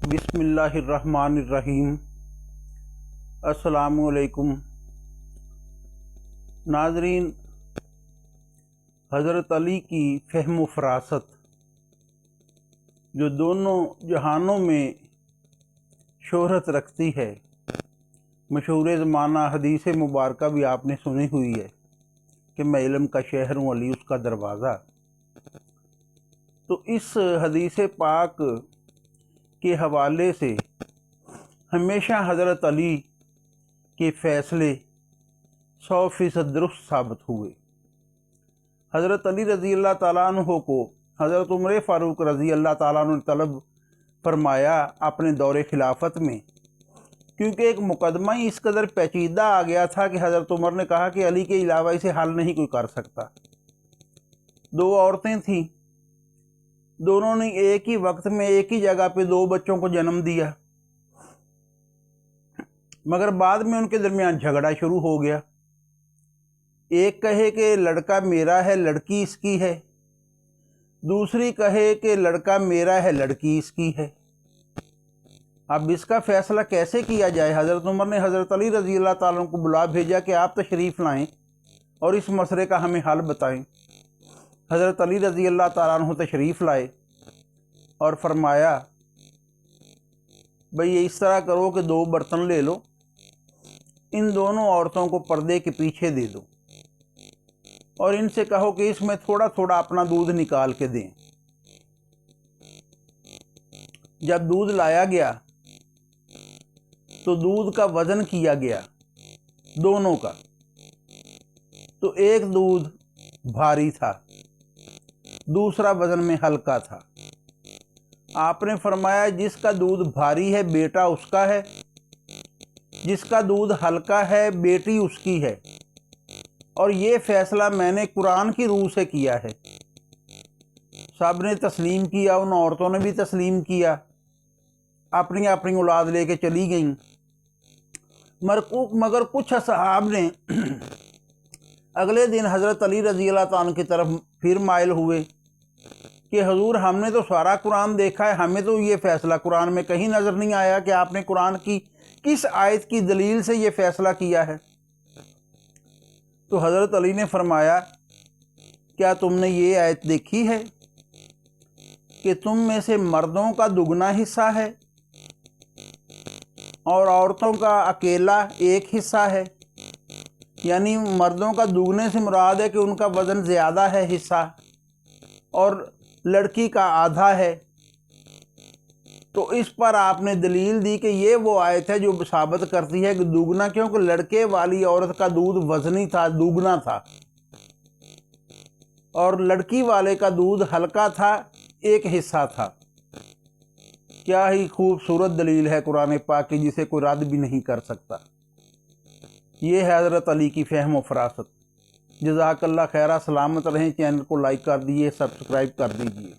बिस्मिल्लाहिर्रहमानिर्रहीम। अस्सलामुअलैकुम नाज़रीन, हज़रत अली की फ़हम व फ़रासत जो दोनों जहानों में शोहरत रखती है, मशहूर ज़माना हदीस मुबारक भी आपने सुनी हुई है कि मैं इल्म का शहर हूँ, अली उसका दरवाज़ा। तो इस हदीस पाक के हवाले से हमेशा हज़रत अली के फ़ैसले 100% दुरुस्त साबित हुए। हज़रत अली रज़ी अल्लाह ताला अन्हु को हज़रत उमर फ़ारूक रज़ी अल्लाह ताला अन्हु ने तलब फरमाया अपने दौरे खिलाफत में, क्योंकि एक मुकदमा ही इस कदर पेचीदा आ गया था कि हज़रत उमर ने कहा कि अली के अलावा इसे हल नहीं कोई कर सकता। दो औरतें थीं, दोनों ने एक ही वक्त में एक ही जगह पे दो बच्चों को जन्म दिया, मगर बाद में उनके दरमियान झगड़ा शुरू हो गया। एक कहे कि लड़का मेरा है, लड़की इसकी है, दूसरी कहे कि लड़का मेरा है, लड़की इसकी है। अब इसका फैसला कैसे किया जाए? हज़रत उमर ने हज़रत अली रज़ी अल्लाह ताला को बुला भेजा कि आप तशरीफ़ लाएं और इस मसले का हमें हल बताएं। हज़रत अली रज़ी अल्लाह ताला अन्हु तशरीफ़ लाए और फरमाया, भाई ये इस तरह करो कि दो बर्तन ले लो, इन दोनों औरतों को पर्दे के पीछे दे दो और इनसे कहो कि इसमें थोड़ा थोड़ा अपना दूध निकाल के दें। जब दूध लाया गया तो दूध का वज़न किया गया दोनों का, तो एक दूध भारी था, दूसरा वज़न में हल्का था। आपने फरमाया जिसका दूध भारी है बेटा उसका है, जिसका दूध हल्का है बेटी उसकी है, और ये फ़ैसला मैंने कुरान की रूह से किया है। सब ने तस्लीम किया, उन औरतों ने भी तस्लीम किया, अपनी अपनी औलाद लेके चली गईं। मगर कुछ असहाब ने अगले दिन हज़रत अली रज़ी अल्लाह ताला की तरफ फिर माइल हुए कि हजूर हमने तो सारा कुरान देखा है, हमें तो ये फ़ैसला कुरान में कहीं नज़र नहीं आया कि आपने कुरान की किस आयत की दलील से ये फ़ैसला किया है। तो हज़रत अली ने फरमाया, क्या तुमने ये आयत देखी है कि तुम में से मर्दों का दुगना हिस्सा है और औरतों का अकेला एक हिस्सा है? यानी मर्दों का दुगने से मुराद है कि उनका वज़न ज़्यादा है हिस्सा, और लड़की का आधा है। तो इस पर आपने दलील दी कि ये वो आयत है जो साबित करती है कि दुगना, क्योंकि लड़के वाली औरत का दूध वज़नी था, दुगना था, और लड़की वाले का दूध हल्का था, एक हिस्सा था। क्या ही खूबसूरत दलील है कुरान पाक की, जिसे कोई रद्द भी नहीं कर सकता। ये है हज़रत अली की फ़हम व फ़रासत। जज़ाकल्लाह खैरा। सलामत रहें। चैनल को लाइक कर दीजिए, सब्सक्राइब कर दीजिए।